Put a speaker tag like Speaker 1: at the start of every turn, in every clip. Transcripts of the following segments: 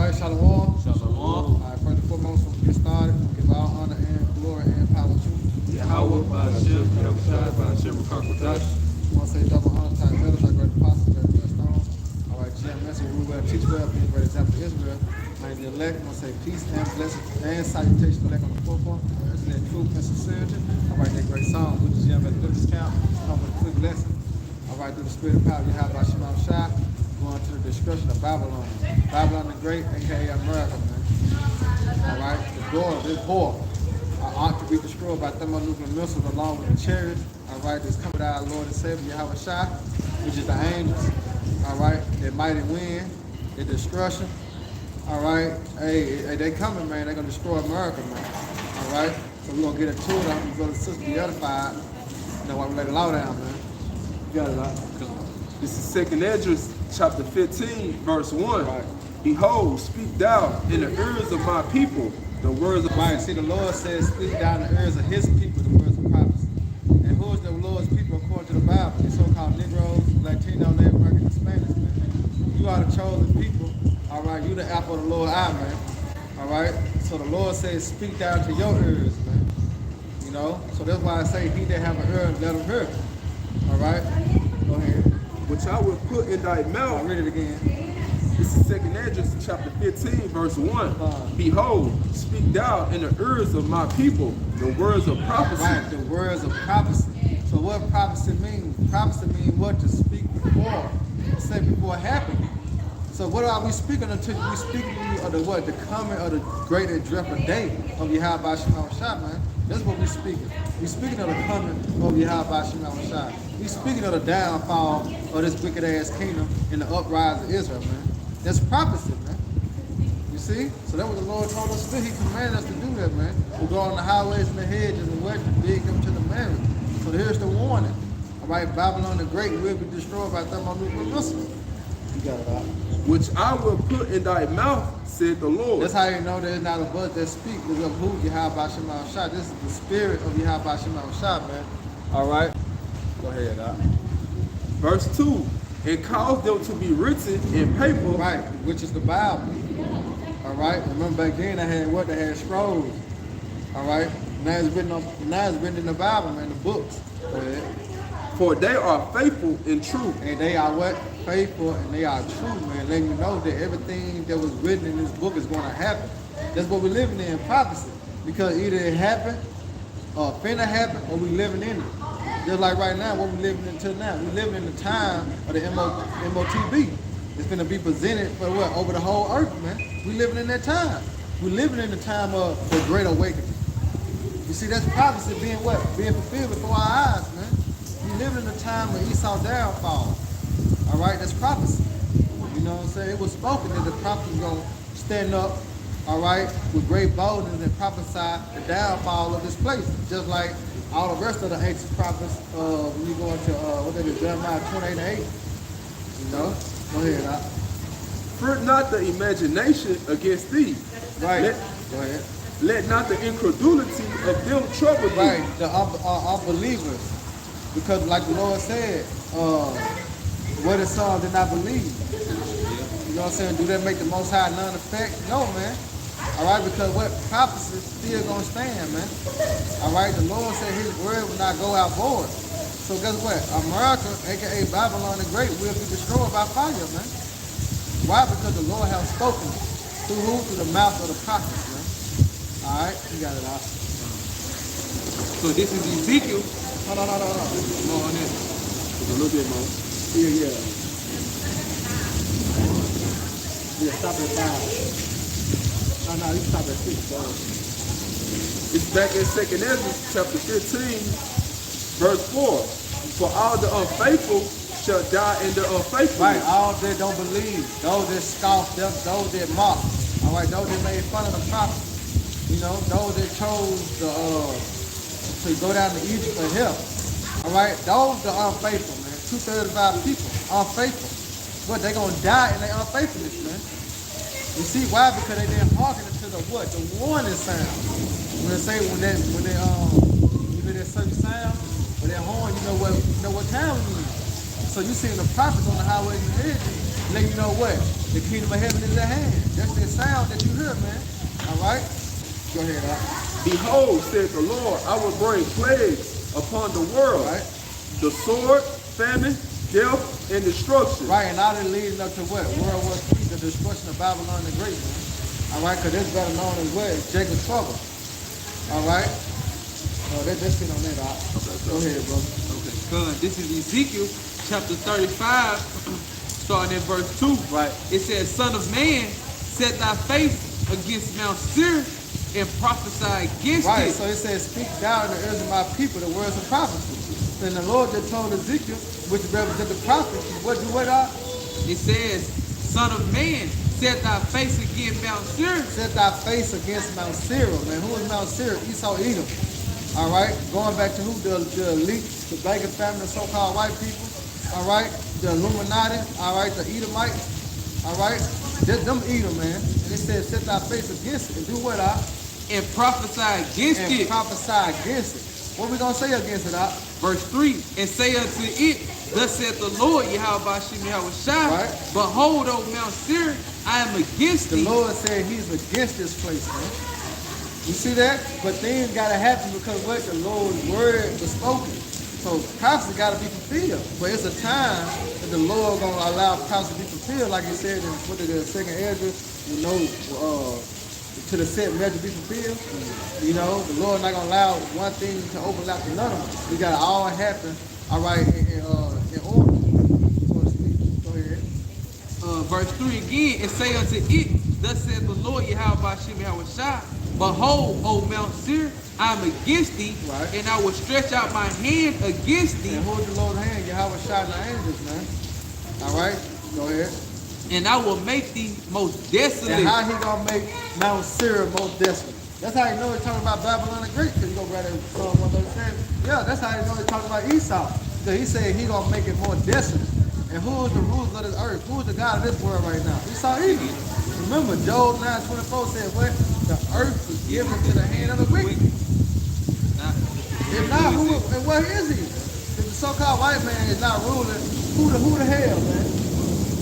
Speaker 1: right, Shalom.
Speaker 2: Shalom.
Speaker 1: All right, first and foremost, when we get started, we give all honor and glory and power to
Speaker 2: Yahweh Ba'Shem, Yahushua Ba'Shem, Rakakwadash.
Speaker 1: I want to say double honor to our elders, our great apostles, great bloodstones. All right, GMS, who rule well, teach well, be a great example to Israel. I the elect, I want to say peace and blessings and salutation to elect on the forefront. Isn't that truth and sincerity? All right, that great song, which is GMS Goodness Count, come with a quick lesson. All right, through the spirit of power, you have by Shema Shai, going to the destruction of Babylon. Babylon the Great, aka America, man. All right, the door, this whore, ought to be destroyed by thermonuclear missiles along with the chariots. All right, that's coming out our Lord and Savior, Yahweh Shai, which is the angels. All right, their mighty wind, their destruction. All right, hey, they coming, man. They're gonna destroy America, man. All right, so we're gonna get into it. I'm gonna go to Sister be edified. You know why we let the law down, man. You got it out.
Speaker 2: This is 2nd Esdras, chapter 15, verse 1.
Speaker 1: Right.
Speaker 2: Behold, speak thou in the ears of my people the words of
Speaker 1: Right, see, the Lord says, speak down the ears of his people, the words of prophecy. And who is the Lord's people according to the Bible? The so-called Negroes, Latino, Native American, Hispanics, man. You are the chosen people. All right, you the apple of the Lord's eye, man. All right, so the Lord says, speak down to your ears, man. You know, so that's why I say, he that have an ear, let him hear. All right, go ahead.
Speaker 2: which I will put in thy
Speaker 1: I'll
Speaker 2: mouth.
Speaker 1: read it again.
Speaker 2: This is 2nd Esdras, chapter 15, verse 1. Behold, speak thou in the ears of my people the words of prophecy.
Speaker 1: Right, the words of prophecy. So what prophecy means? Prophecy means what? To speak before, say before it happened. So what are we speaking until we speaking of the what? The coming of the great and dreadful day of Yahweh Shema Shai, man. That's what we speaking. We speaking of the coming of Yahweh Shema Shai. We speaking of the downfall of this wicked ass kingdom and the uprising of Israel, man. That's prophecy, man. You see? So that's what the Lord told us to do. He commanded us to do that, man. We go on the highways and the hedges and where to dig them to the marriage. So here's the warning. All right, Babylon the Great will be destroyed by thermonuclear missiles. You got it out.
Speaker 2: Which I will put in thy mouth, said the Lord.
Speaker 1: That's how you know there's not a bud that speaks. It's of who Yahweh Shema Shai. This is the spirit of Yahweh Shema Shai, man. All right? Go ahead, out.
Speaker 2: Verse 2. And cause them to be written in paper.
Speaker 1: Right, which is the Bible. All right? Remember back then they had what? They had scrolls. All right? Now it's written in the Bible, man, the books. Go ahead.
Speaker 2: For they are faithful and true.
Speaker 1: And they are what? Faithful and they are true, man. Letting you know that everything that was written in this book is going to happen. That's what we're living in, prophecy. Because either it happened, or finna happen, or we living in it. Just like right now, what we living into now. We living in the time of the MOTB. It's gonna be presented for what? Over the whole earth, man. We living in that time. We living in the time of the Great Awakening. You see, that's prophecy being what? Being fulfilled before our eyes, man. We living in the time of Esau's downfall. All right, that's prophecy. You know what I'm saying? It was spoken that the prophet was going to stand up, all right, with great boldness and prophesy the downfall of this place. Just like all the rest of the ancient prophets, when you go into, what that is, Jeremiah 28 and 8. You know? Go ahead, Doc.
Speaker 2: Fret not the imagination against thee.
Speaker 1: Right. Go ahead.
Speaker 2: Let not the incredulity of them trouble thee.
Speaker 1: Right, the unbelievers. Because like the Lord said, what his son did not believe. You know what I'm saying? Do that make the Most High none effect? No, man. All right, because what prophecy is still gonna stand, man. All right, the Lord said his word will not go out void. So guess what? America, aka Babylon the Great, will be destroyed by fire, man. Why? Because the Lord has spoken through who? Through the mouth of the prophets, man. All right, you got it out.
Speaker 2: So this is Ezekiel.
Speaker 1: No.
Speaker 2: More on this. Just a little bit more.
Speaker 1: Yeah. Yeah, stop at 5. No, you stop at 6, bro.
Speaker 2: It's back in 2nd Esdras, chapter 15, verse 4. For all the unfaithful shall die in the unfaithfulness.
Speaker 1: Right, all that don't believe, those that scoff, those that mock, all right, those that made fun of the prophet, you know, those that chose to go down to Egypt for help, all right, those are unfaithful, man. 2/3 of our people unfaithful, but they're gonna die in their unfaithfulness, man. You see why? Because they didn't hearken to the what? The warning sound. When they say when they you hear that certain sound, or that horn, you know what time it is. So you seeing the prophets on the highways and hedges let you know what? The kingdom of heaven is at hand. That's the sound that you hear, man. All right? Go ahead, Doc.
Speaker 2: Behold, said the Lord, I will bring plagues upon the world,
Speaker 1: Right?
Speaker 2: the sword, famine, death, and destruction.
Speaker 1: Right, and all that leading up to what? World War III, the destruction of Babylon the Great, man. All right, because this better known as what? Jacob's trouble. All right? Let's get on that, Doc. Go ahead, brother.
Speaker 3: Okay, good. This is Ezekiel chapter 35, starting at verse 2.
Speaker 1: Right.
Speaker 3: It says, Son of man, set thy face against Mount Seir and prophesy against
Speaker 1: Right,
Speaker 3: it.
Speaker 1: so it says, speak thou in the ears of my people the words of prophecy. Then the Lord just told Ezekiel, which represents the prophets, what do what, Doc?
Speaker 3: It says, Son of man, set thy face against Mount Seir.
Speaker 1: Set thy face against Mount Seir, man. Who is Mount Seir? Esau, Edom. All right, going back to who? The elite, the Bacon family, the so-called white people. All right, the Illuminati. All right, the Edomites. All right, them Edom, man. And it says, set thy face against it and do what, Doc?
Speaker 3: And prophesy against
Speaker 1: And
Speaker 3: it.
Speaker 1: prophesy against it. What we gonna say against it, Doc?
Speaker 3: Verse 3, and say unto it, Thus saith the Lord, Yahweh Bashem Yahweh Shai,
Speaker 1: Right.
Speaker 3: Behold, O Mount Seir, I am against
Speaker 1: The
Speaker 3: thee.
Speaker 1: Lord said he's against this place, man. You see that? But things gotta happen because what? The Lord's word was spoken. So prophecy gotta be fulfilled. But it's a time that the Lord gonna allow prophecy to be fulfilled, like he said in what the second Ezra, to the set measure be fulfilled. You know, the Lord not gonna allow one thing to overlap another one. We gotta all happen, all right, in order. So to speak. Go ahead.
Speaker 3: Verse 3 again, and say unto it, Thus saith the Lord, Yahweh Bashem Yahweh Shai, Behold, O Mount Seir, I am against thee,
Speaker 1: Right.
Speaker 3: and I will stretch out my hand against thee,
Speaker 1: And hold the Lord's hand, Yahweh shot the angels, man. All right, go ahead.
Speaker 3: and I will make thee most desolate.
Speaker 1: And how he gonna make Mount Seir most desolate? That's how you know he's talking about Babylon the Great, because you go right at Psalm 137. Yeah, that's how you know he's talking about Esau. Because he said he gonna make it more desolate. And who is the ruler of this earth? Who is the God of this world right now? Esau Edom. Remember, Job 9:24 said what? The earth was given to the hand of the wicked. If not, who and where is he? If the so-called white man is not ruling, who the hell, man?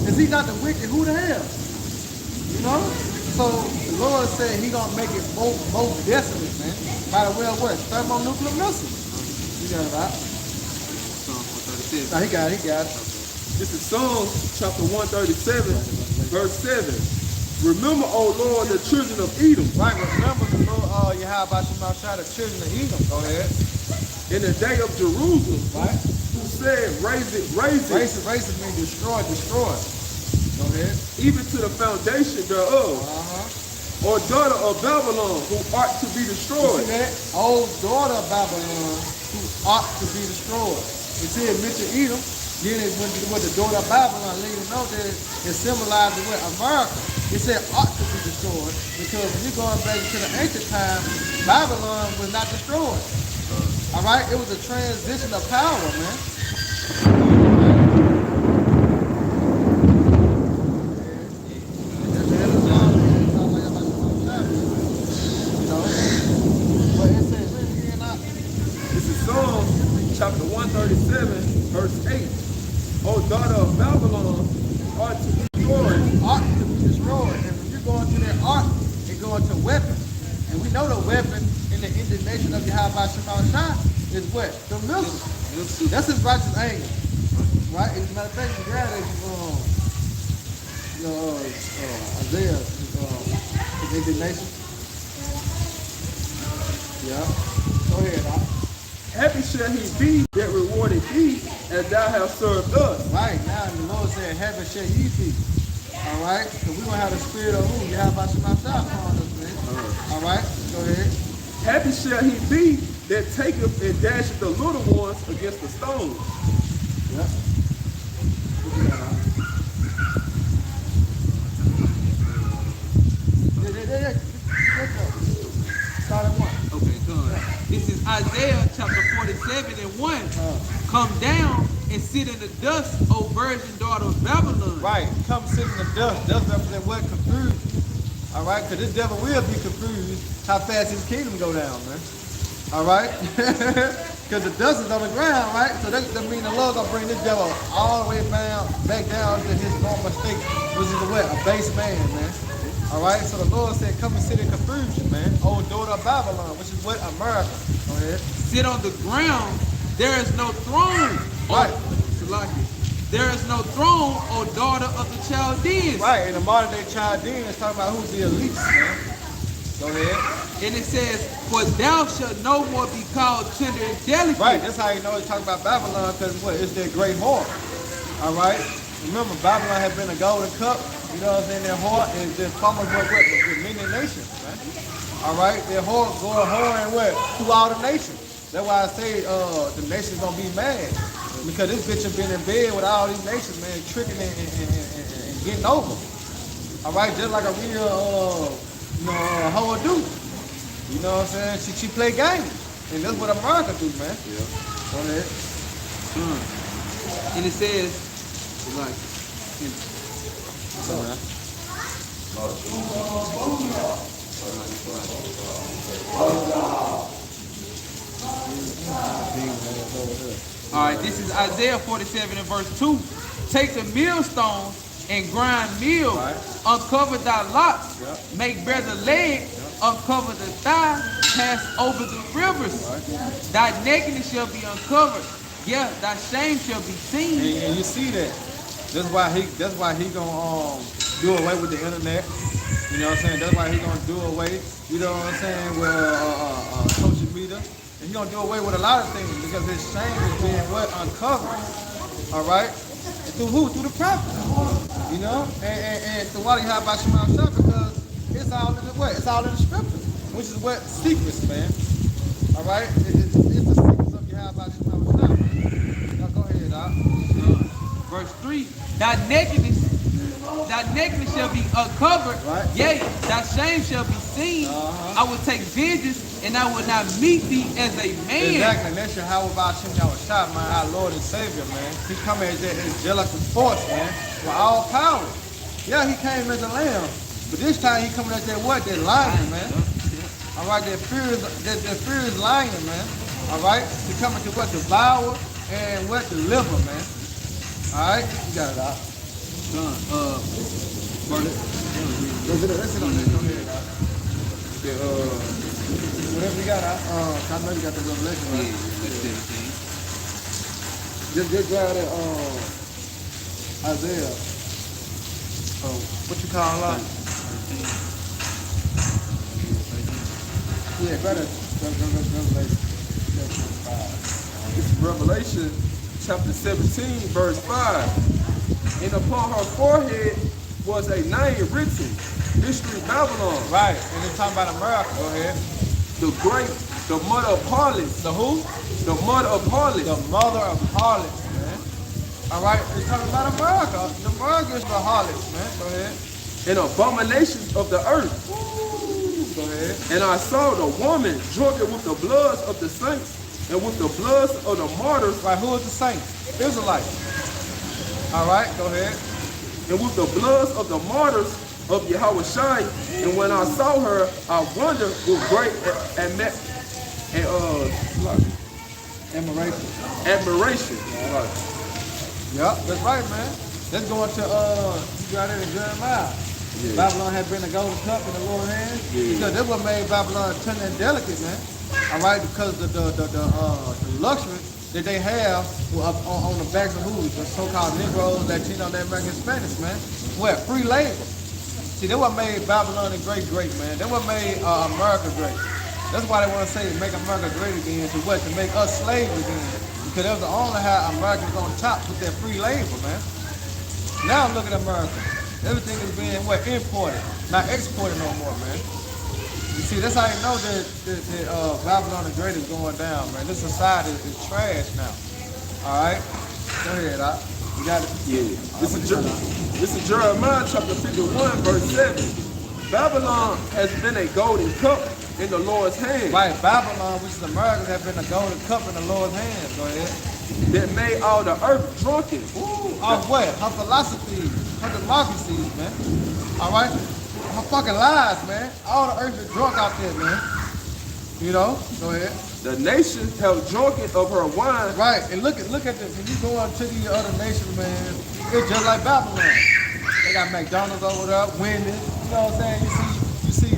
Speaker 1: Is he not the wicked? Who the hell? You know? So the Lord said he gonna make it most desolate, man. By the way of what? Thermonuclear missiles. You got it out.
Speaker 3: Psalm 137.
Speaker 1: No, he got it.
Speaker 2: This is Psalms chapter 137, verse 7. Remember, O Lord, the children of Edom,
Speaker 1: Right, remember the Lord, Yahweh Shemashah, the children of Edom. Go ahead.
Speaker 2: in the day of Jerusalem,
Speaker 1: Right?
Speaker 2: who said, Raise it,
Speaker 1: Racist means destroy. Go ahead.
Speaker 2: even to the foundation thereof. Or daughter of Babylon, who ought to be
Speaker 1: You
Speaker 2: destroyed.
Speaker 1: see that? Old daughter of Babylon, who ought to be destroyed. You see it mentioned Edom, then it went to what the daughter of Babylon, letting you know that it symbolized what America. It said ought to be destroyed because when you're going back to the ancient time, Babylon was not destroyed. All right, it was a transition of power, man.
Speaker 2: This is Psalms chapter 137, verse 8. O daughter of Babylon, ought to be destroyed.
Speaker 1: Art to be destroyed. And when you go into that art, it go into weapon. And we know the weapon in the indignation of Yahweh Shemashah is what? The missiles. That's his righteous anger. Right? As a matter of fact, you grab it, Isaiah, his indignation. Yeah. Go ahead, Doc.
Speaker 2: Happy shall he be that rewarded thee as thou hast served us.
Speaker 1: Right, now the Lord said, heaven shall ye be. All right? So we're going to have the spirit of who? Yahweh Shemashah upon us, man. All right? Go ahead.
Speaker 2: Happy shall he be that taketh and dasheth the little ones against the stones.
Speaker 1: Yep. Look at that, Doc. Yeah. Start at one.
Speaker 3: Okay, good. This is Isaiah chapter 47 and 1. Come down and sit in the dust, O virgin daughter of Babylon.
Speaker 1: Right. Come sit in the dust. Dust represent what? Confusion. All right? Because this devil will be confused how fast his kingdom go down, man. All right? Because the dust is on the ground, right? So that means the Lord gonna bring this devil all the way back down to his normal state, which is what? A base man, man. All right. So the Lord said, "Come and sit in confusion, man." Oh, daughter of Babylon, which is what? America. Go ahead.
Speaker 3: Sit on the ground. There is no throne.
Speaker 1: Right.
Speaker 3: Salaki. There is no throne, O daughter of the Chaldeans.
Speaker 1: Right. And the modern day Chaldean is talking about who's the elites, man. Go ahead.
Speaker 3: And it says, "For thou shalt no more be called tender and delicate."
Speaker 1: Right, that's how you know it's talking about Babylon, because what? It's their great whore. All right? Remember, Babylon had been a golden cup, you know what I'm saying? Their whore is their farmers with many nations, man. All right? Their whore going whoring what? Through all the nations. That's why I say the nations gonna be mad. Because this bitch have been in bed with all these nations, man, tricking and getting over. All right? Just like a real, hoe do. You know what I'm saying? She play games. And that's what America do, man.
Speaker 2: Yeah.
Speaker 1: Go ahead.
Speaker 3: And it says, like, all right, this is Isaiah 47 and verse 2. Take the millstone and grind meal,
Speaker 1: Right.
Speaker 3: uncover thy locks,
Speaker 1: Yep.
Speaker 3: make bare the leg, uncover the thigh, pass over the rivers. Thy nakedness shall be uncovered, yeah, thy shame shall be seen.
Speaker 1: And you see that. That's why he gonna do away with the internet. You know what I'm saying? That's why he gonna do away, you know what I'm saying, with social media. And he gonna do away with a lot of things because his shame is being what? Uncovered. All right? And through who? Through the prophet. You know? And through what he had about Shema Shah, because it's all in the what? It's all in the scripture. Which is what? Secrets, man. All right? It's the secrets of Yahweh about Shema Shah. Now go ahead, Doc.
Speaker 3: Verse 3, thy nakedness shall be uncovered,
Speaker 1: Right.
Speaker 3: yea, thy shame shall be seen. I will take vengeance, and I will not meet thee as a man.
Speaker 1: Exactly, and that's Yahweh about Shem Yahushua, man, our Lord and Savior, man. He come as that angelic force, man, with all power. Yeah, he came as a lamb, but this time he coming as that what? That lion, man. All right, that furious lion, man. All right, he coming to what? Devour and what? Deliver, man. All right, you got it out. Let's sit on this. Go ahead, Doc. Whatever you got, I know you got the revelation,
Speaker 3: Yeah,
Speaker 1: right?
Speaker 3: that's 17.
Speaker 1: Just grab that Isaiah. What you call that? Yeah, grab that Revelation.
Speaker 2: It's Revelation chapter 17, verse 5. And upon her forehead was a name written, Mystery Babylon,
Speaker 1: Right, and it's talking about America. Go ahead.
Speaker 2: the mother of harlots.
Speaker 1: The who?
Speaker 2: The mother of harlots.
Speaker 1: The mother of harlots, man. All right, it's talking about America. The America is the harlots, man. Go ahead.
Speaker 2: And abominations of the earth.
Speaker 1: Go ahead.
Speaker 2: And I saw the woman drunken with the bloods of the saints and with the bloods of the martyrs
Speaker 1: Right, who is the saints? Israelites. All right, go ahead.
Speaker 2: and with the bloods of the martyrs of Yahweh Shai. And when I saw her, I wondered with great admiration.
Speaker 1: Yep, that's right, man. Let's go into you got it in Jeremiah.
Speaker 2: Yeah.
Speaker 1: Babylon had been a golden cup in the Lord's hand.
Speaker 2: Yeah.
Speaker 1: Because that's what made Babylon tender and delicate, man. All right, because the luxury that they have on the backs of who? The so-called Negroes, Latino, American, Spanish, man. What? Free labor. See, that's what made Babylon great, man. That's what made America great. That's why they want to say make America great again. To what? To make us slaves again. Because that was the only how Americans on top with their free labor, man. Now look at America. Everything is being what? Imported, not exported no more, man. You see, that's how you know that Babylon the Great is going down, man. This society is trash now. All right? Go ahead, Doc. You got it?
Speaker 2: Yeah. This is Jeremiah chapter 51, verse 7. Babylon has been a golden cup in the Lord's hand.
Speaker 1: Right, Babylon, which is America, have been a golden cup in the Lord's hands. Go ahead.
Speaker 2: That made all the earth drunken.
Speaker 1: Ooh, of what? Her philosophies, her democracies, man. All right? Her fucking lies, man. All the earth is drunk out there, man. You know? Go ahead.
Speaker 2: The nations have drunken of her wine.
Speaker 1: Right, and look at this. When you go out to these other nations, man, it's just like Babylon. They got McDonald's over there, Wendy's. You know what I'm saying? You see,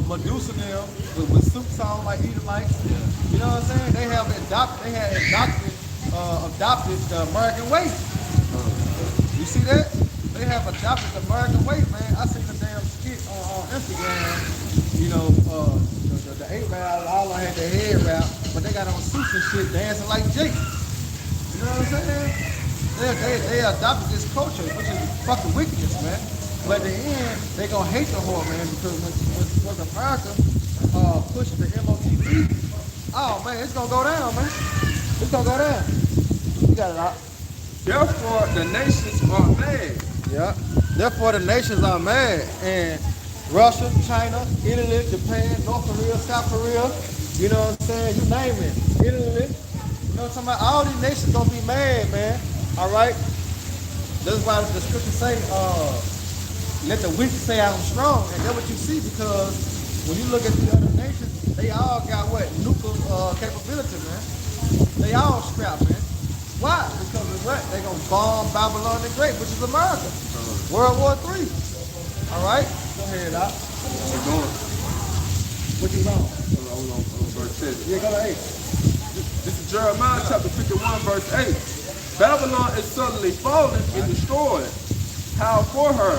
Speaker 1: Medusa now with suits on like Edomites. You know what I'm saying? They had adopted the American way. You see that? They have adopted the American way, man. I seen the damn skit on Instagram. You know, the Arabs all had their head wrapped, but they got on suits and shit, dancing like Jake. You know what I'm saying? They adopted this culture, which is fucking wickedness, man. But at the end, they gonna hate the whore, man, because when America pushed the MOTV, oh man, it's gonna go down, man. It's gonna go down. You got it out.
Speaker 2: Therefore, the nations are mad.
Speaker 1: Yeah. Therefore, the nations are mad, and Russia, China, Italy, Japan, North Korea, South Korea, you know what I'm saying? You name it. Italy, you know what I'm talking about? All these nations gonna be mad, man. All right? That's why the scripture say, let the weak say I'm strong. And that's what you see, because when you look at the other nations, they all got what? Nuclear capability, man. They all strapped, man. Why? Because of what? They gonna bomb Babylon the Great, which is America. World War III. All right? Go ahead, Doc.
Speaker 2: We're going.
Speaker 1: What you on?
Speaker 2: Hold on, verse 7.
Speaker 1: Yeah, go to 8.
Speaker 2: This is Jeremiah chapter 51, verse 8. Babylon is suddenly fallen and destroyed. Howl for her.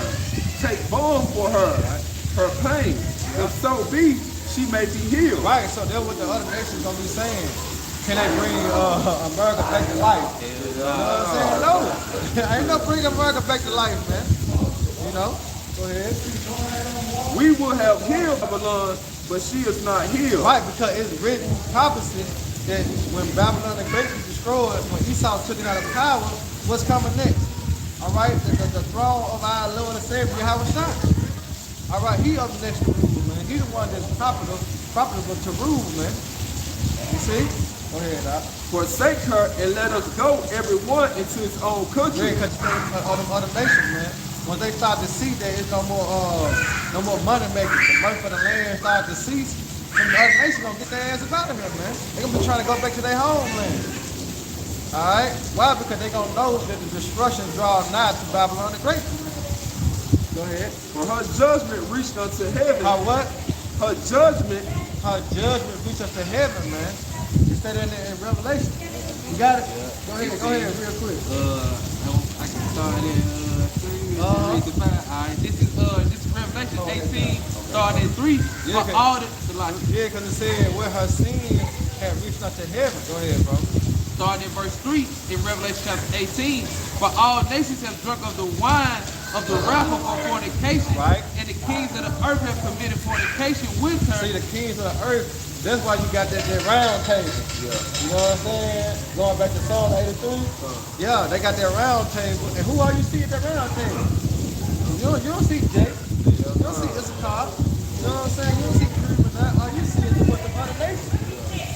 Speaker 2: Take balm for her. Her pain. If so be, she may be healed.
Speaker 1: Right, so that's what the other nations gonna be saying. Can they bring America back to life? You know what I'm saying? No. I ain't gonna bring America back to life, man. You know? Go ahead.
Speaker 2: We will have healed Babylon, but she is not healed.
Speaker 1: Right, because it's written prophecy that when Babylon the Great was destroyed, when Esau took it out of power, what's coming next? All right, the throne of our Lord and Savior, Yahweh Shai. All right, he up next to rule, man. He the one that's profitable to rule, man. You see? Go ahead, Doc.
Speaker 2: Forsake her and let us go, everyone, into his own country.
Speaker 1: Yeah, because other nations, man. When they start to see that it's no more money making, the mirth of the land start to cease, then the other nations gonna get their ass up out of here, man. They gonna be trying to go back to their homeland. All right? Why? Because they gonna know that the destruction draws nigh to Babylon the Great. Go ahead.
Speaker 2: For her judgment reached unto heaven.
Speaker 1: Her what?
Speaker 2: Her judgment
Speaker 1: reached us to heaven, man. You said that in Revelation. You got it?
Speaker 3: Yeah.
Speaker 1: Go ahead, real quick.
Speaker 3: I can start at 3 to 5. All right, this is Revelation 18, starting at 3.
Speaker 1: Yeah,
Speaker 3: For all the like,
Speaker 1: yeah, because it said where her sin had reached unto heaven. Go ahead, bro.
Speaker 3: starting in verse 3 in Revelation chapter 18. For all nations have drunk of the wine of the wrath of her fornication,
Speaker 1: Right.
Speaker 3: and the kings of the earth have committed fornication with her.
Speaker 1: See, the kings of the earth, that's why you got that round table.
Speaker 2: Yeah.
Speaker 1: You know what I'm saying? Going back to Psalm 83. Yeah, they got that round table. And who all you see at that round table? You don't see Jake. You don't see Issachar. You know what I'm saying? You don't see Krishna. All you see is what the other nations.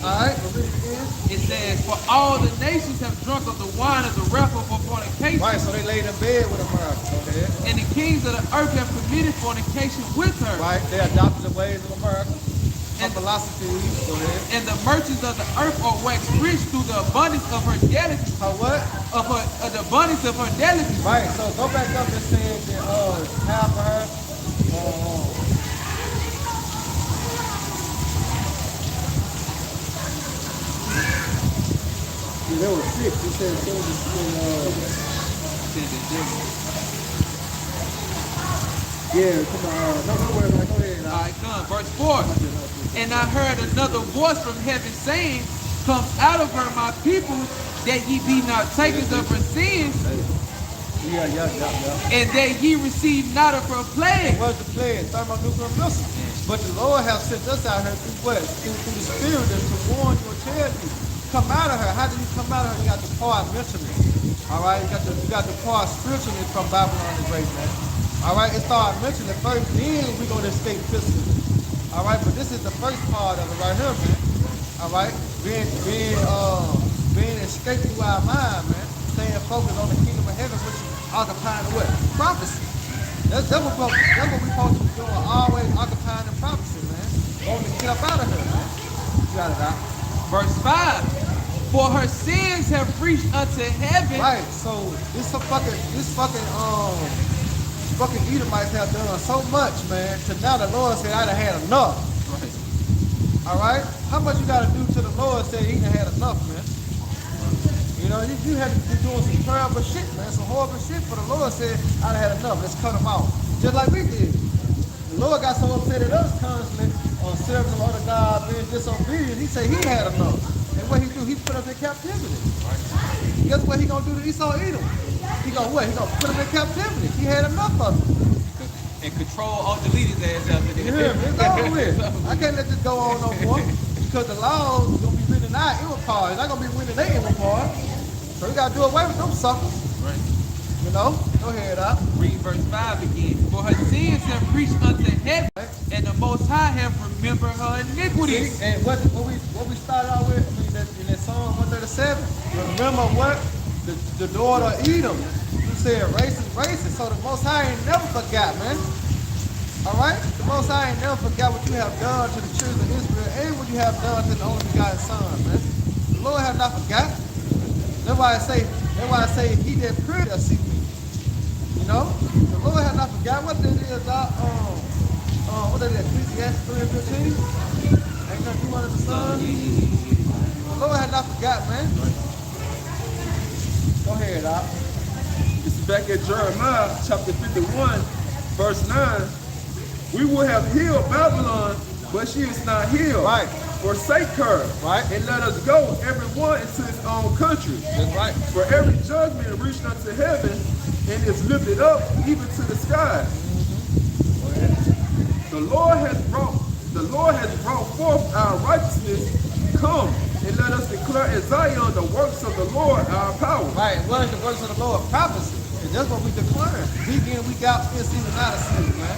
Speaker 1: All right, but read it again.
Speaker 3: It says, for all the nations have drunk of the wine of the wrath of her fornication,
Speaker 1: Right, so they laid in bed with America. Okay.
Speaker 3: and the kings of the earth have committed fornication with her.
Speaker 1: Right, they adopted the ways of America. Some
Speaker 3: And-
Speaker 1: philosophies. Go ahead.
Speaker 3: And the merchants of the earth are waxed rich through the abundance of her delicacies,
Speaker 1: How what?
Speaker 3: of the abundance of her delicacies.
Speaker 1: Right, so go back up and say that half of her. There were 6. It said yeah, come on. No, don't worry about it. Go ahead.
Speaker 3: All right, come. Verse 4. And I heard another voice from heaven saying, come out of her, my people, that ye be not takers of her sins,
Speaker 1: Yeah.
Speaker 3: and that ye receive not of her plague.
Speaker 1: What's the plan? Thermonuclear missile. But the Lord has sent us out here through what? Through the Spirit to warn you and tell you. Come out of her. How do you come out of her? You got to depart mentally. All right? You got to depart spiritually from Babylon the Great, man. All right? It started mentally first, then we're going to escape physically. All right? But this is the first part of it right here, man. All right? Being escaped through our mind, man. Staying focused on the kingdom of heaven, which is occupying the what? Prophecy. That's what we supposed to be doing, always occupying the prophecy, man. Going to get up out of here, man. You got it out.
Speaker 3: Verse 5. For her sins have reached unto heaven.
Speaker 1: Right. So this fucking Edomites have done so much, man. To now the Lord said I done had enough.
Speaker 3: Right.
Speaker 1: All right. How much you got to do to the Lord said he done had enough, man? You know, you had to be doing some terrible shit, man. Some horrible shit. For the Lord said I done had enough. Let's cut them out. Just like we did. The Lord got so upset at us constantly on serving the other God, being disobedient. He said he had enough. And what he do? He put us in captivity. Guess what he gonna do to Esau Edom? He gonna what? He gonna put him in captivity. He had enough of it.
Speaker 3: And control all delete his ass after this.
Speaker 1: Yeah, it's over with. I can't let this go on no more because the laws is gonna be winning our evil part. It's not gonna be winning their evil part. So we gotta do away with them suckers.
Speaker 3: Right.
Speaker 1: You know? Go ahead, out.
Speaker 3: Read verse 5 again. For her sins have reached unto heaven, and the Most High have remembered her iniquities.
Speaker 1: See, and what we started out with, I mean, in that Psalm 137, remember what? The daughter of Edom, who said racist. So the Most High ain't never forgot, man. All right? The Most High ain't never forgot what you have done to the children of Israel and what you have done to the only begotten Son, man. The Lord have not forgot. That's why I say he that pure shall see me. You know? The Lord have not forgot what that is, what that is, Ecclesiastes 3:15? Ain't nothing new under the sun. The Lord have not forgot, man. Go ahead, Doc.
Speaker 2: This is back at Jeremiah chapter 51, verse 9. We will have healed Babylon, but she is not healed.
Speaker 1: Right.
Speaker 2: Forsake her,
Speaker 1: Right.
Speaker 2: and let us go, everyone into his own country.
Speaker 1: That's right.
Speaker 2: For every judgment reached unto heaven, and is lifted up even to the sky. The Lord has brought forth our righteousness. Come and let us declare in Zion the works of the Lord, our power.
Speaker 1: Right. What is the words of the Lord? Prophecy. And that's what we declare. Week in, week out, in season, out of season, man.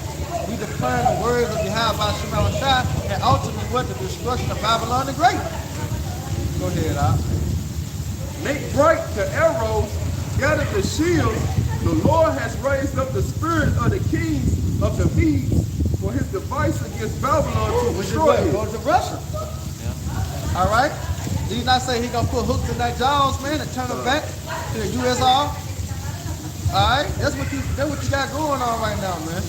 Speaker 1: We declare the words of Yahweh Shema Shai, and ultimately what? The destruction of Babylon the Great. Go ahead, Doc.
Speaker 2: Make bright the arrows, gather the shields. The Lord has raised up the spirit of the kings of the Medes for his device against Babylon to
Speaker 1: Which is
Speaker 2: destroy
Speaker 1: what?
Speaker 2: it.
Speaker 1: Go to Russia. All right? Did he not say he gonna put hooks in that jaws, man, and turn them back to the USR? All right? That's what you got going on right now, man.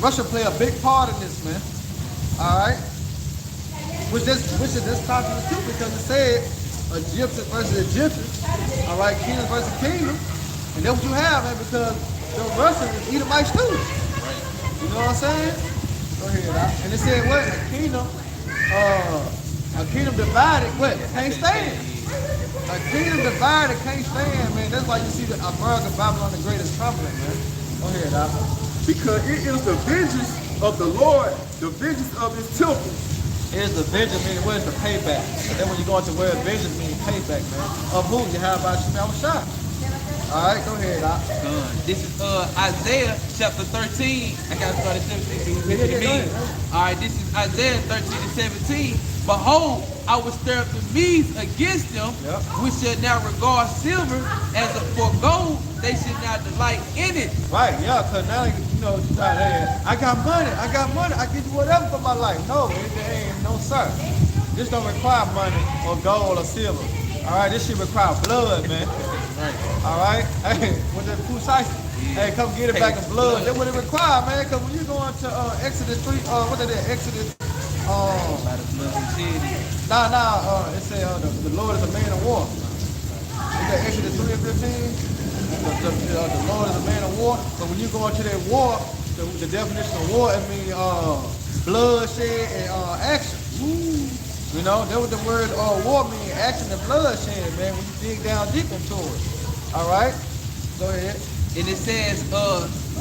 Speaker 1: Russia play a big part in this, man. All right? Which is this popular too, because it said Egyptian versus Egyptian. All right? Kingdom versus kingdom. And that's what you have, man, because the Russians is Edomites too. You know what I'm saying? Go ahead, Doc. And it said what? A kingdom divided, what? Can't stand. A kingdom divided can't stand, man. That's why you see the America, Babylon the Great is crumbling, man. Go ahead, Doc.
Speaker 2: Because it is the vengeance of the Lord, the vengeance of his temple.
Speaker 1: Here's the vengeance, meaning where's the payback? And then when you go into where vengeance means payback, man. Of who? You have about Shema Shai. All right, go ahead, Doc.
Speaker 3: This is Isaiah chapter 13. I got to start at 17.
Speaker 1: Yeah, go ahead.
Speaker 3: All right, this is Isaiah 13 and 17. Behold, I will stir up the Medes against them,
Speaker 1: Yep.
Speaker 3: which shall now regard silver as a for gold. They should not delight in it.
Speaker 1: Right, yeah, because now, you know, you try to, I got money, I get you whatever for my life. No, it ain't, no sir. This don't require money or gold or silver. All right, this shit require blood, man.
Speaker 3: Right.
Speaker 1: All right, hey, with the precise, hey, come get it back in blood. That's what it require, man, because when you go into Exodus 3, what they did, Exodus,
Speaker 3: By the blood and shed.
Speaker 1: it said the Lord is a man of war. Is that Exodus 3 and 15? The Lord is a man of war. But when you go into that war, the definition of war, it means bloodshed and action. You know, that what the word war means, action and bloodshed, man, when you dig down deep into it. All right? Go ahead.
Speaker 3: And it says,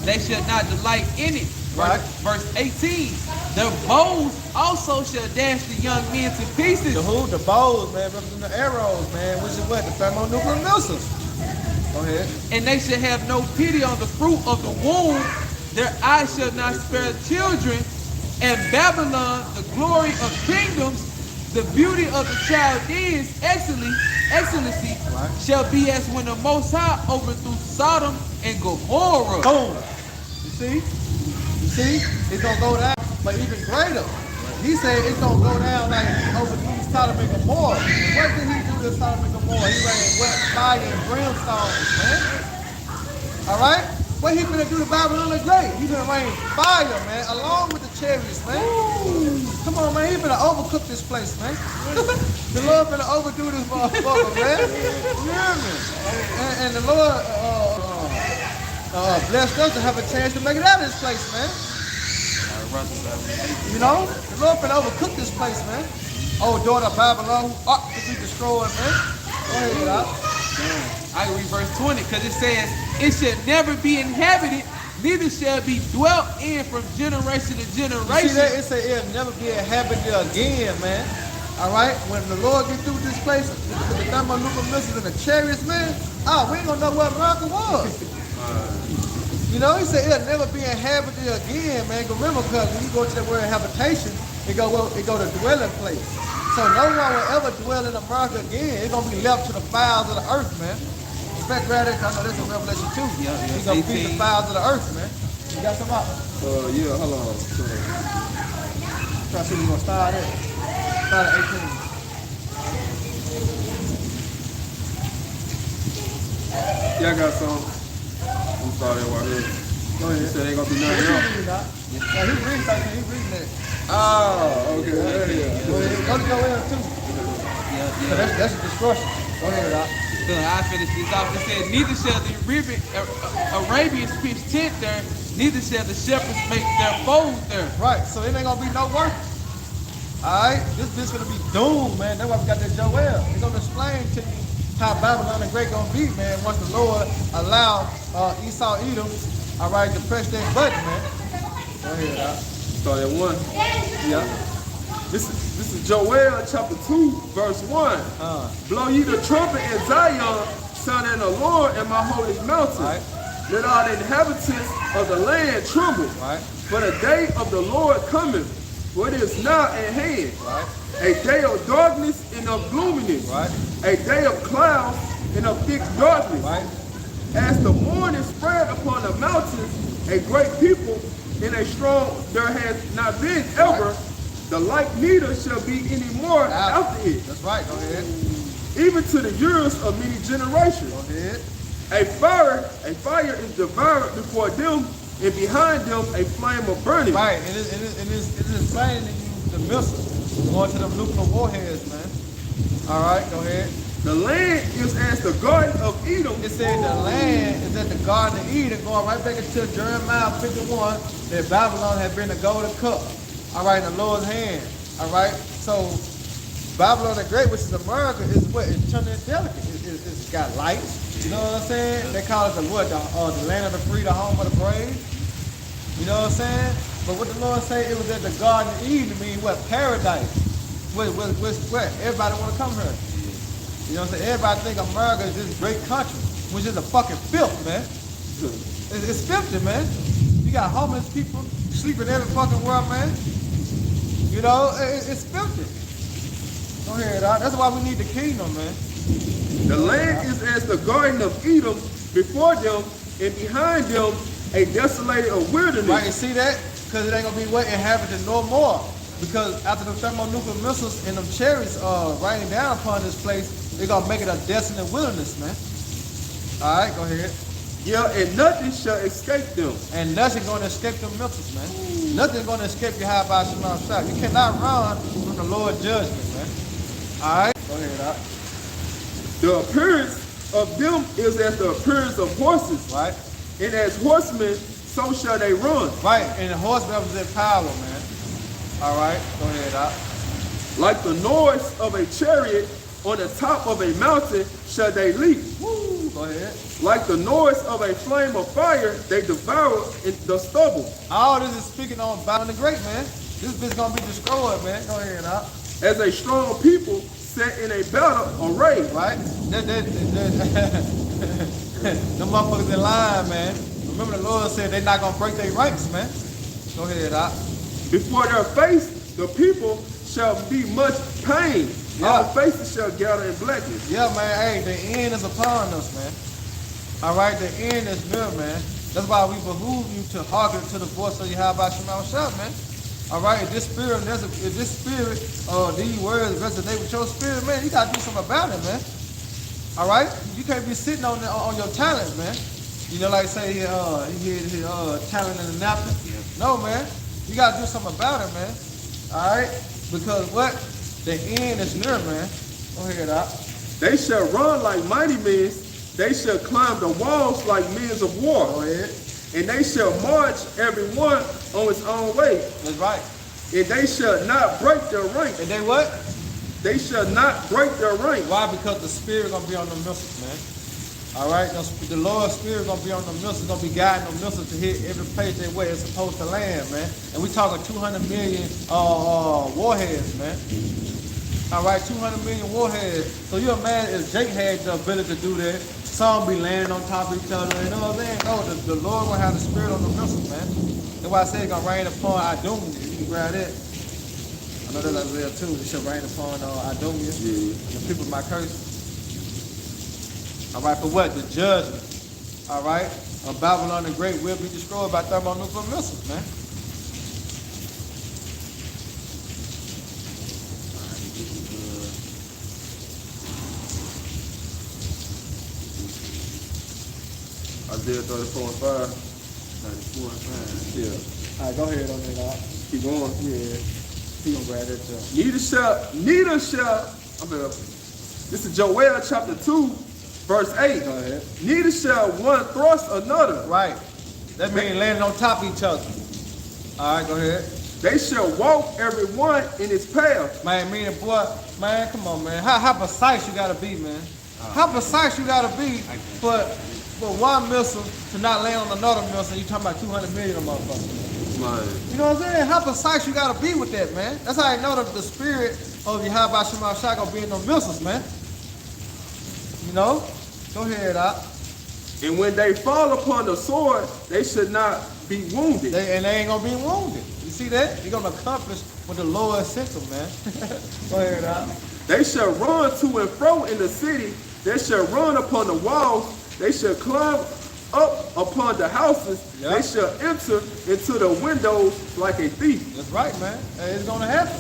Speaker 3: they shall not delight in it.
Speaker 1: Right.
Speaker 3: Verse 18. Their bows also shall dash the young men to pieces.
Speaker 1: The who? The bows, man, representing the arrows, man, which is what? The thermonuclear missiles. Go ahead.
Speaker 3: And they shall have no pity on the fruit of the womb. Their eyes shall not spare children. And Babylon, the glory of kingdoms, the beauty of the Chaldeans, excellency,
Speaker 1: Right.
Speaker 3: shall be as when the Most High overthrew Sodom and Gomorrah.
Speaker 1: Boom. You see? It's gonna go down, but even greater. He said it's gonna go down like over these Sodom and Gomorrah. What did he do to Sodom and Gomorrah? He rained wet fire and brimstone, man. All right? What he gonna do to Babylon the Great? He gonna rain fire, man, along with the chariots, man. Come on, man. He gonna overcook this place, man. The Lord gonna overdo this motherfucker, man. You hear me? And the Lord blessed us to have a chance to make it out of this place, man. You know, the Lord gonna overcook this place, man. Oh, daughter of Babylon, who ought to be destroyed, man. Go ahead, Doc.
Speaker 3: I can read verse 20 because it says, it shall never be inhabited, neither shall be dwelt in from generation to
Speaker 1: You see
Speaker 3: generation.
Speaker 1: that? It said it'll never be inhabited again, man. All right? When the Lord get through this place with the thermonuclear missiles and the chariots, man, we ain't gonna know what America was. You know, he said it'll never be inhabited again, man. Remember, because when you go to the word habitation, it go to dwelling place. So no one will ever dwell in America again. It's gonna be left to the fowls of the earth, man. Respect right there, I know this is Revelation 2. He's gonna feed the fowls of the earth, man. You got some up?
Speaker 2: Yeah, hold on.
Speaker 1: Try to see we're gonna start at. Start at 18.
Speaker 2: Yeah, I got some. I'm sorry, right here.
Speaker 1: Go ahead.
Speaker 2: You said ain't gonna be nothing else.
Speaker 1: Yeah, he reading 13, he reading that.
Speaker 2: Oh, okay. Yeah.
Speaker 1: Go ahead. Go to Joel too. So that's a destruction. Go ahead, Doc.
Speaker 3: Look, I finish this off. It says, neither shall the Arabians pitch tent there, neither shall the shepherds make their foes there.
Speaker 1: Right, so it ain't gonna be no work. Alright, this bitch gonna be doomed, man. That's why we got that Joel. He's gonna explain to you how Babylon the Great gonna be, man, once the Lord allow Esau Edom, alright, to press that button, man. Go ahead, Doc.
Speaker 2: Start at 1. Yeah. This is Joel chapter 2, verse 1. Blow ye the trumpet in Zion, sound an alarm in my holy mountain.
Speaker 1: Right.
Speaker 2: Let all the inhabitants of the land tremble.
Speaker 1: Right.
Speaker 2: For the day of the Lord cometh, for it is now at hand.
Speaker 1: Right.
Speaker 2: A day of darkness and of gloominess.
Speaker 1: Right.
Speaker 2: A day of clouds and of thick darkness.
Speaker 1: Right.
Speaker 2: As the morning spread upon the mountains, a great people and a strong there has not been ever.
Speaker 1: Right.
Speaker 2: The like neither shall be any more after it.
Speaker 1: That's right, go ahead.
Speaker 2: Even to the years of many generations.
Speaker 1: Go ahead.
Speaker 2: A fire is devoured before them, and behind them a flame of burning.
Speaker 1: Right, it is explaining to you the missiles going to the nuclear warheads, man. All right, go ahead.
Speaker 2: The land is as the garden of Edom.
Speaker 1: It said the land is at the Garden of Eden, going right back into Jeremiah 51, that Babylon had been a golden cup. All right, in the Lord's hand. All right, so Babylon the Great, which is America, is what? It's turning delicate. It's got lights. You know what I'm saying? They call it the what? The land of the free, the home of the brave. You know what I'm saying? But what the Lord say, it was at the Garden of Eden, mean what? Paradise. What? Everybody want to come here. You know what I'm saying? Everybody think America is this great country, which is a fucking filth, man. It's filthy, man. You got homeless people sleeping every fucking world, man. You know, it's filthy. Go ahead, Doc. That's why we need the kingdom, man.
Speaker 2: The land is as the garden of Edom before them, and behind them a desolated wilderness.
Speaker 1: Right, you see that? Because it ain't gonna be what inhabited no more. Because after the thermonuclear missiles and them chariots raining down upon this place, they're gonna make it a desolate wilderness, man. All right, go ahead.
Speaker 2: Yeah, and nothing shall escape them.
Speaker 1: And nothing gonna escape them missiles, man. Nothing gonna escape your high by Shema Shah. You cannot run from the Lord's judgment, man. All right, go ahead, Doc.
Speaker 2: The appearance of them is as the appearance of horses.
Speaker 1: Right.
Speaker 2: And as horsemen, so shall they run.
Speaker 1: Right, and the horse represents power, man. All right, go ahead, Doc.
Speaker 2: Like the noise of a chariot on the top of a mountain shall they leap.
Speaker 1: Woo, go ahead.
Speaker 2: Like the noise of a flame of fire, they devour in the stubble.
Speaker 1: All this is speaking on Babylon the Great, man. This bitch gonna be destroyed, man. Go ahead, Doc.
Speaker 2: As a strong people set in a battle array.
Speaker 1: Right? Them motherfuckers in line, man. Remember the Lord said they're not gonna break their ranks, man. Go ahead, Doc.
Speaker 2: Before their face, the people shall be much pain.
Speaker 1: Yeah.
Speaker 2: All faces shall gather in blackness.
Speaker 1: Yeah, man. Hey, the end is upon us, man. All right, the end is near, man. That's why we behoove you to hearken to the voice of Yahweh Shema Shah, man. All right, if this spirit, these words resonate with your spirit, man, you gotta do something about it, man. All right, you can't be sitting on your talents, man. You know, like say he hid his talent in the napkin. No, man, you gotta do something about it, man. All right, because what the end is near, man. Go ahead, Doc.
Speaker 2: They shall run like mighty men. They shall climb the walls like men of war.
Speaker 1: Go ahead.
Speaker 2: And they shall march every one on his own way.
Speaker 1: That's right.
Speaker 2: And they shall not break their rank.
Speaker 1: And they what?
Speaker 2: They shall not break their rank.
Speaker 1: Why? Because the spirit gonna be on the missiles, man. All right, the Lord's spirit gonna be on the missiles, gonna be guiding the missiles to hit every place that way it's supposed to land, man. And we talking 200 million warheads, man. All right, 200 million warheads. So you imagine if Jake had the ability to do that, some be landing on top of each other. You know what I'm saying? No, the Lord gonna have the spirit on the missiles, man. That's why I say it's gonna rain upon Idumea. You can grab that. I know that's Isaiah too. It shall rain upon Idumea. The people of my curse. All right, for what? The judgment. All right, of Babylon the Great will be destroyed by thermonuclear missiles, man.
Speaker 2: Isaiah 34 and 5.
Speaker 1: 34 and 5.
Speaker 2: Yeah.
Speaker 1: All right, go ahead on that, Doc.
Speaker 2: Keep going.
Speaker 1: Yeah. He gonna grab that too.
Speaker 2: Neither shall, this is Joel chapter 2, verse 8.
Speaker 1: Go ahead.
Speaker 2: Neither shall one thrust another.
Speaker 1: Right. That means landing on top of each other. All right, go ahead.
Speaker 2: They shall walk every one in his path.
Speaker 1: Man, meaning, boy, man, come on, man. How precise you gotta be, man? How precise you gotta be for one missile to not land on another missile? You talking about 200 million of motherfuckers.
Speaker 2: Man.
Speaker 1: You know what I'm saying? How precise you gotta be with that, man. That's how I know that the spirit of Yahweh Shema Shai gonna be in those missiles, man. You know? Go ahead, Doc.
Speaker 2: And when they fall upon the sword, they should not be wounded.
Speaker 1: They ain't gonna be wounded. You see that? You're gonna accomplish what the Lord sent them, man. Go ahead, Doc.
Speaker 2: They shall run to and fro in the city. They shall run upon the walls. They shall climb up upon the houses.
Speaker 1: Yep.
Speaker 2: They shall enter into the windows like a thief.
Speaker 1: That's right, man. It's gonna happen.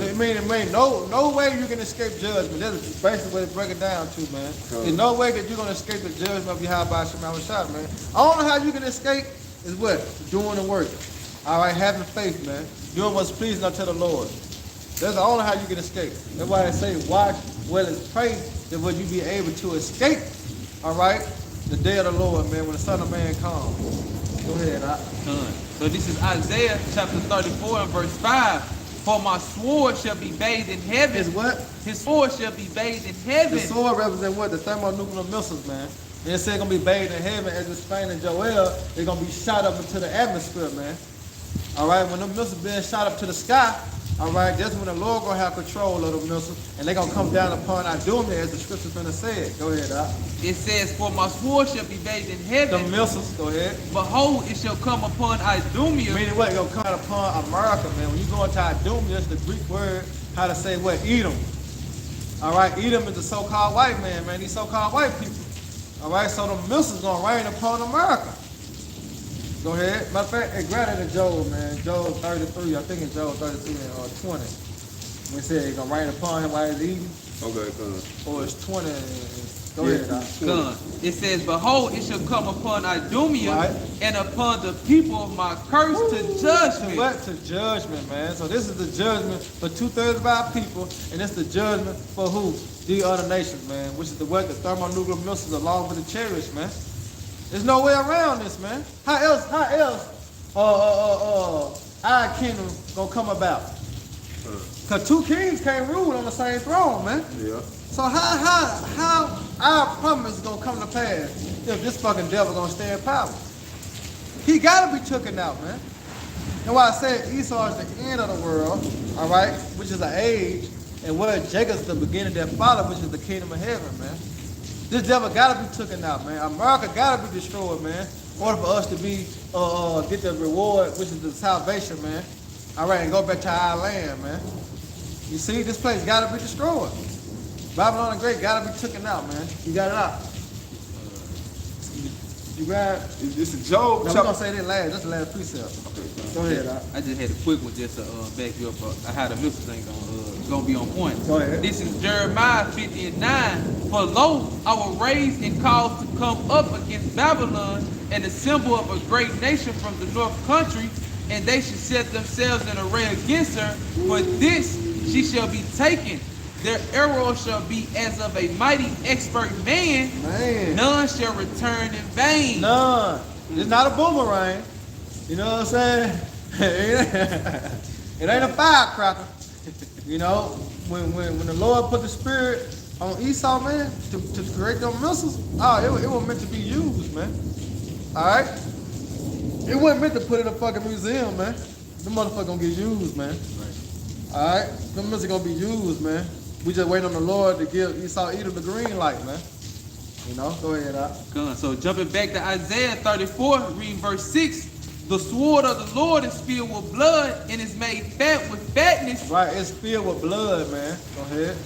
Speaker 1: It mean no way you can escape judgment. That's basically what it break it down to, man. There's no way that you're gonna escape the judgment of Yahweh Shema Shai, man. I don't know how you can escape is what? Doing the work. All right, having faith, man. Doing what's pleasing unto the Lord. That's the only how you can escape. That's why they say watch well as pray that will you be able to escape. All right, the day of the Lord, man, when the Son of Man comes. Go ahead, Doc.
Speaker 3: So this is Isaiah chapter 34 and verse 5. For my sword shall be bathed in heaven.
Speaker 1: Is what?
Speaker 3: His sword shall be bathed in heaven.
Speaker 1: The sword represents what? The thermonuclear missiles, man. And it said it's gonna be bathed in heaven, as explained in Joel. They're gonna be shot up into the atmosphere, man. All right, when the missiles being shot up to the sky, all right, that's when the Lord gonna have control of the missiles, and they're gonna come down upon Idumea, as the scripture's gonna say it. Go ahead, Doc.
Speaker 3: It says, for my sword shall be bathed in heaven.
Speaker 1: The missiles, go ahead.
Speaker 3: Behold, it shall come upon Idumea.
Speaker 1: Meaning what? It's gonna come upon America, man. When you go into Idumea, it's the Greek word, how to say what? Edom. All right, Edom is the so-called white man, man. These so-called white people. All right, so the missiles gonna rain upon America. Go ahead. Matter of fact, it granted to Job, man. Job 33, I think it's Job 33 and 20. When it said it's gonna rain upon him while he's eating.
Speaker 2: Okay, come.
Speaker 1: Or it's 20. Go ahead, Doc.
Speaker 3: Done. It says, behold, it shall come upon Idumea
Speaker 1: Right.
Speaker 3: and upon the people of my curse to judgment.
Speaker 1: To what? To judgment, man. So this is the judgment for 2/3 of our people, and it's the judgment for who? The other nations, man. Which is the what? The thermonuclear missiles along with the chariots, man. There's no way around this, man. How else our kingdom gonna come about? Cause two kings can't rule on the same throne, man.
Speaker 2: Yeah.
Speaker 1: So how our promise is gonna come to pass if this fucking devil gonna stay in power? He gotta be taken out, man. And why I said Esau is the end of the world, all right, which is an age, and where Jacob's the beginning that follow, which is the kingdom of heaven, man. This devil gotta be taken out, man. America gotta be destroyed, man, in order for us to be get the reward, which is the salvation, man. All right, and go back to our land, man. You see, this place gotta be destroyed. Babylon the Great gotta be taken out, man. You got it out. You grab.
Speaker 2: This is Job
Speaker 1: Now, we're
Speaker 2: chapter.
Speaker 1: gonna say that last. That's the last precept.
Speaker 2: Okay, come.
Speaker 1: Go ahead,
Speaker 3: I just had a quick one just to back you up how the missiles ain't gonna be on point.
Speaker 1: Go ahead.
Speaker 3: This is Jeremiah 50:9. For lo, I will raise and cause to come up against Babylon and assemble of a great nation from the north country, and they shall set themselves in array against her. For this she shall be taken. Their arrow shall be as of a mighty expert man.
Speaker 1: Man.
Speaker 3: None shall return in vain.
Speaker 1: None. It's not a boomerang. You know what I'm saying? It ain't a firecracker. You know, when the Lord put the spirit on Esau, man, to create them missiles, it was meant to be used, man. Alright? It wasn't meant to put in a fucking museum, man. The motherfucker gonna get used, man. Alright? Them missiles gonna be used, man. We just waiting on the Lord to give Esau Edom the green light, man. You know, go ahead,
Speaker 3: Good. So jumping back to Isaiah 34, reading verse 6. The sword of the Lord is filled with blood and is made fat with fatness.
Speaker 1: Right, it's filled with blood, man. Go ahead.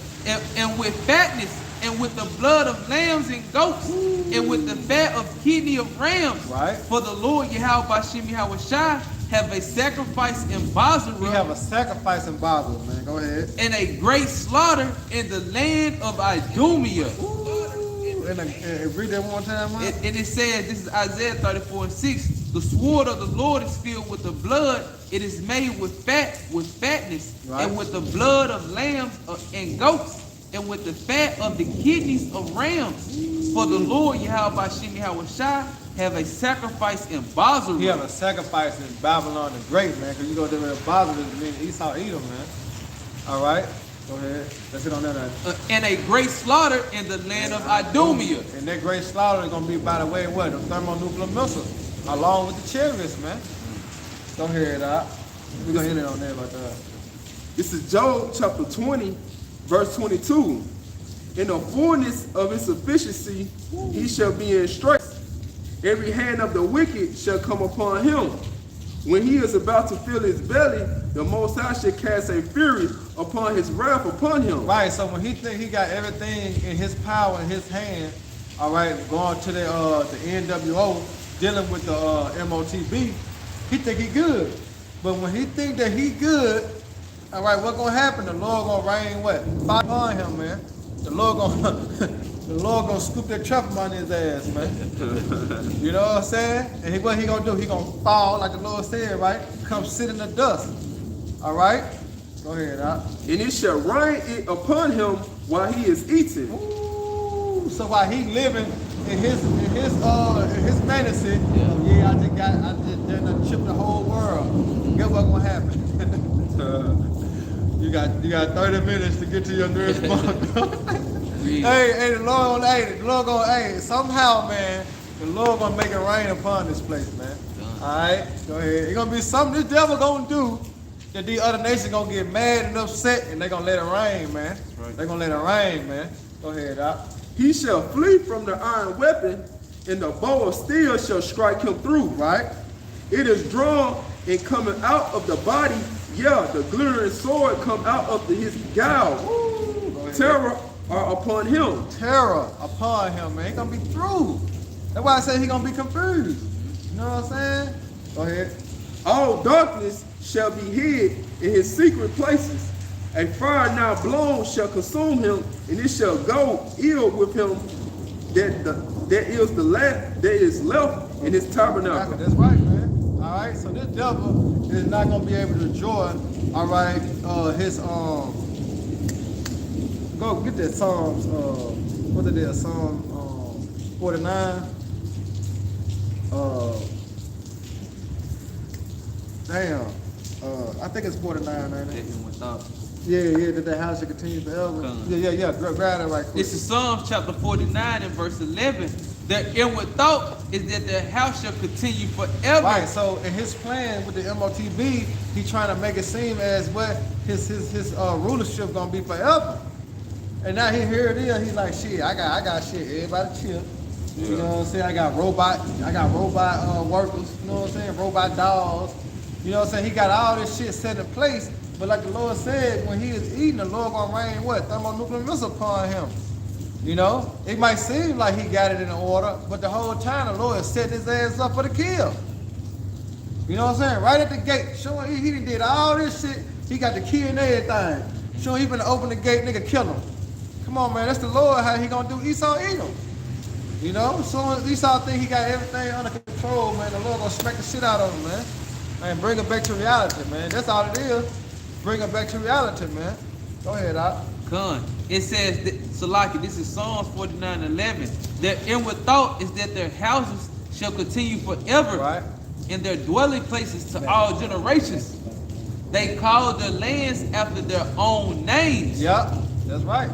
Speaker 3: And with fatness, and with the blood of lambs and goats, and with the fat of kidney of rams.
Speaker 1: Right.
Speaker 3: For the Lord Yahweh Bashim Yahweh Shai have a sacrifice in Basra.
Speaker 1: We have a sacrifice in Basra, man. Go ahead.
Speaker 3: And a great slaughter in the land of Idumea.
Speaker 1: And read that one more time, man.
Speaker 3: And it says, this is Isaiah 34:6. The sword of the Lord is filled with the blood. It is made with fatness,
Speaker 1: right.
Speaker 3: And with the blood of lambs and goats, and with the fat of the kidneys of rams. For the Lord Yahweh Bashim Yahweh Shai have a sacrifice in Basra.
Speaker 1: He have a sacrifice in Babylon the Great, man, because you go there with Basra, it means Esau Edom, man. All right, go ahead. Let's hit on that.
Speaker 3: And a great slaughter in the land of Idumea.
Speaker 1: And that great slaughter is going to be by the way of what? The thermonuclear missiles, along with the chariots, man. Go ahead, we're going to hit it on there about that.
Speaker 2: This is Job chapter 20, verse 22. In the fullness of his sufficiency, he shall be in strength. Every hand of the wicked shall come upon him. When he is about to fill his belly, the Most High shall cast a fury upon his wrath upon him.
Speaker 1: Right, so when he think he got everything in his power, in his hand, all right, going to the NWO, dealing with the MOTB, he think he good. But when he think that he good, all right, what's gonna happen? The Lord gonna rain what? Fire upon him, man. The Lord gonna scoop that trumpet on his ass, man. You know what I'm saying? And what he gonna do? He gonna fall, like the Lord said, right? Come sit in the dust. All right? Go ahead,
Speaker 2: And it shall rain it upon him while he is eating.
Speaker 1: Ooh, so while he living in his fantasy, I just done chipped the whole world. Guess what's gonna happen? You got 30 minutes to get to your nearest bunker. Hey, the Lord gonna, somehow, man, the Lord gonna make it rain upon this place, man. All right, go ahead. It's gonna be something this devil gonna do that these other nations gonna get mad and upset, and they gonna let it rain, man. Right. They gonna let it rain, man. Go ahead,
Speaker 2: He shall flee from the iron weapon, and the bow of steel shall strike him through.
Speaker 1: Right.
Speaker 2: It is drawn and coming out of the body. Yeah, the glittering sword come out of his gall. Terror are upon him.
Speaker 1: Terror upon him, man. He gonna be through. That's why I say he gonna be confused. You know what I'm saying? Go ahead.
Speaker 2: All darkness shall be hid in his secret places. A fire now blown shall consume him, and it shall go ill with him that is left in his tabernacle.
Speaker 1: That's right, man. All right, so this devil is not gonna be able to enjoy. All right, his go get that Psalms. What is that? Psalm 49. I think it's 49, ain't it? Yeah, that the house should continue forever. Yeah. Grab that right quick.
Speaker 3: This is Psalms chapter 49 and verse 11. Their inward thought is that their house shall continue forever.
Speaker 1: Right, so in his plan with the MOTB, he trying to make it seem as what his rulership gonna be forever. And now here it is, he's like, shit, I got shit, everybody chill. Yeah. You know what I'm saying? I got robot workers, you know what I'm saying? Robot dolls. You know what I'm saying? He got all this shit set in place, but like the Lord said, when he is eating, the Lord gonna rain what? Thermonuclear missile upon him. You know? It might seem like he got it in order, but the whole time the Lord set his ass up for the kill. You know what I'm saying? Right at the gate, showing he done did all this shit. He got the key and everything. Showing he finna open the gate, nigga, kill him. Come on, man, that's the Lord. How he gonna do Esau eat him? You know, as soon as Esau think he got everything under control, man, the Lord gonna smack the shit out of him, man. And bring him back to reality, man. That's all it is. Bring him back to reality, man. Go ahead, Doc.
Speaker 3: Con. It says, that, Salaki, this is Psalms 49:11. Their inward thought is that their houses shall continue forever,
Speaker 1: Right.
Speaker 3: and their dwelling places to all generations. They call their lands after their own names.
Speaker 1: Yep, that's right.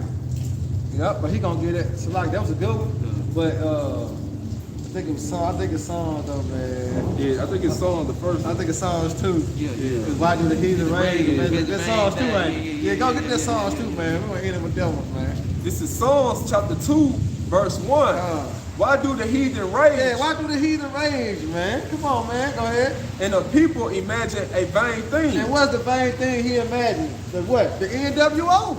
Speaker 1: Yep, but he gonna get it. So like that was a good one. But I think it's songs though, man.
Speaker 2: Yeah, I think it's on the first.
Speaker 1: I think it's songs too.
Speaker 3: Yeah.
Speaker 1: Cause why do the heathen reign?
Speaker 3: Yeah,
Speaker 1: Man, that songs too, man.
Speaker 3: yeah,
Speaker 1: Yeah, go get
Speaker 3: yeah,
Speaker 1: that songs too, man. We gonna end it with that one, man.
Speaker 2: This is Psalms chapter 2, verse 1. Why do the heathen rage?
Speaker 1: Yeah, why do the heathen rage, man? Come on, man. Go ahead.
Speaker 2: And the people imagine a vain thing.
Speaker 1: And what's the vain thing he imagined? The what? The NWO.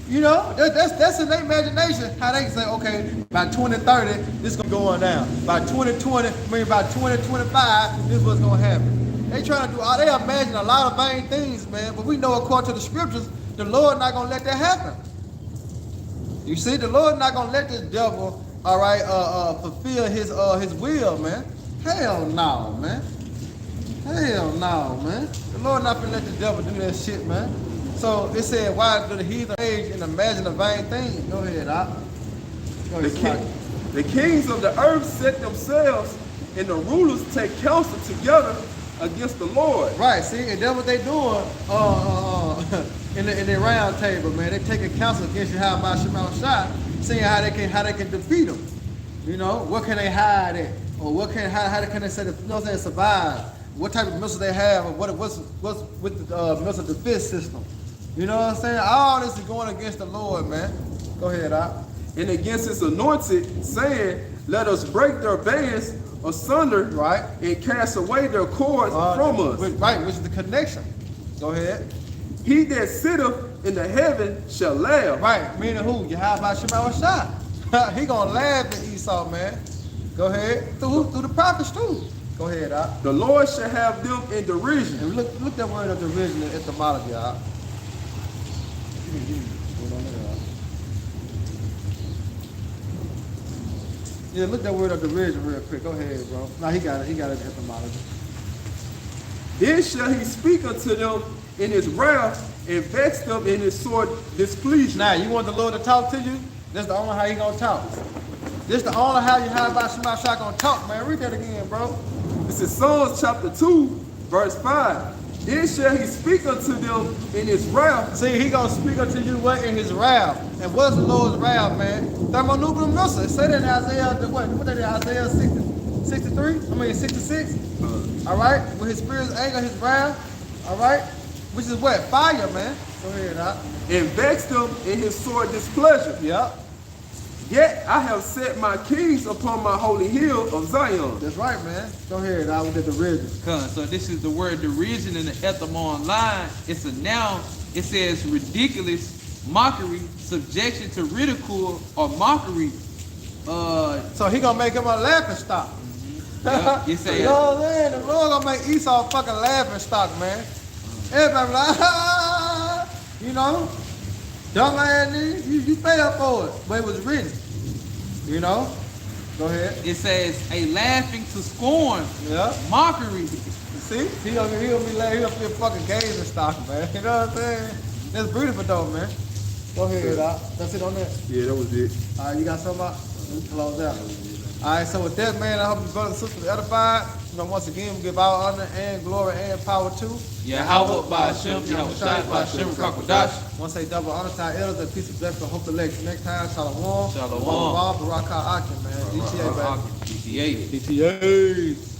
Speaker 1: You know, that's in their imagination. How they can say, okay, by 2030, this is gonna go on down. By 2020, maybe by 2025, this is what's gonna happen. They trying to do all. They imagine a lot of vain things, man. But we know according to the scriptures, the Lord not gonna let that happen. You see, the Lord not gonna let this devil, all right, fulfill his will, man. Hell no, man. Hell no, man. The Lord not gonna let the devil do that shit, man. So it said, why do the heathen rage and imagine a vain thing? Go ahead, Doc. Go ahead,
Speaker 2: The kings of the earth set themselves, and the rulers take counsel together against the Lord.
Speaker 1: Right, see, and that's what they doing in the round table, man. They taking counsel against you, how about Shemal Shah, seeing how they can defeat them. You know, what can they hide at? Or how can they say, you know what I'm saying, survive? What type of missiles they have, or what's with the missile defense system? You know what I'm saying? All this is going against the Lord, man. Go ahead, Doc.
Speaker 2: And against his anointed, saying, let us break their bands asunder,
Speaker 1: Right.
Speaker 2: and cast away their cords from us.
Speaker 1: Right, which is the connection. Go ahead.
Speaker 2: He that sitteth in the heaven shall laugh.
Speaker 1: Right, meaning who? Yahweh Shemal Shah. He gonna laugh at Esau, man. Go ahead. Through the prophets too. Go ahead, Doc.
Speaker 2: The Lord shall have them in derision.
Speaker 1: And look that word of derision in etymology, Doc. Yeah, look that word of derision real quick. Go ahead, bro. No, he got it. He got it in etymology.
Speaker 2: Then shall he speak unto them in his wrath, and vex them in his sore displeasure.
Speaker 1: Now, you want the Lord to talk to you? That's the only how he gonna talk. This the only how you have about Shemal Shah gonna talk, man. Read that again, bro.
Speaker 2: This is Psalms chapter 2, verse 5. Then shall he speak unto them in his wrath.
Speaker 1: See, he gonna speak unto you what in his wrath. And what's the Lord's wrath, man? Thermonuclear missile. Say that in Isaiah, what that is, Isaiah 63? 66? All right? With his spirit's anger, his wrath. All right? Which is what? Fire, man. Go ahead, Doc.
Speaker 2: And vex them in his sore displeasure.
Speaker 1: Yep.
Speaker 2: Yet I have set my kings upon my holy hill of Zion.
Speaker 1: That's right, man. Go ahead, Doc, with the derision.
Speaker 3: So this is the word derision in the etymon line. It's a noun. It says ridiculous, mockery, subjection to ridicule or mockery.
Speaker 1: So he gonna make him a laughing stock.
Speaker 3: Yeah, you say
Speaker 1: You know what I'm saying? The Lord gonna make Esau a fucking laughing stock, man. Everybody like, you know, dumb ass nigga, you pay up for it, but it was written. You know? Go ahead.
Speaker 3: It says a laughing to scorn,
Speaker 1: Yeah.
Speaker 3: mockery.
Speaker 1: See? He'll be laughing, he'll be a fucking gazing stock, man. You know what I'm saying? That's beautiful though, man. Go ahead, Doc. That's it on that.
Speaker 2: Yeah, that was it.
Speaker 1: All right, you got something out? Let's close out. All right, so with that, man, I hope you brothers and sisters edified. You know, once again, we give all honor and glory and power to
Speaker 3: Yahweh by Hashem, Yahweh Shai by Hashem, Kakodash.
Speaker 1: Once say double honor to our elders and peace and blessing. Hope to next time. Shalom.
Speaker 3: Shalom.
Speaker 1: Barak Akim, man. DTA, baby.
Speaker 3: GTA.
Speaker 1: DTA.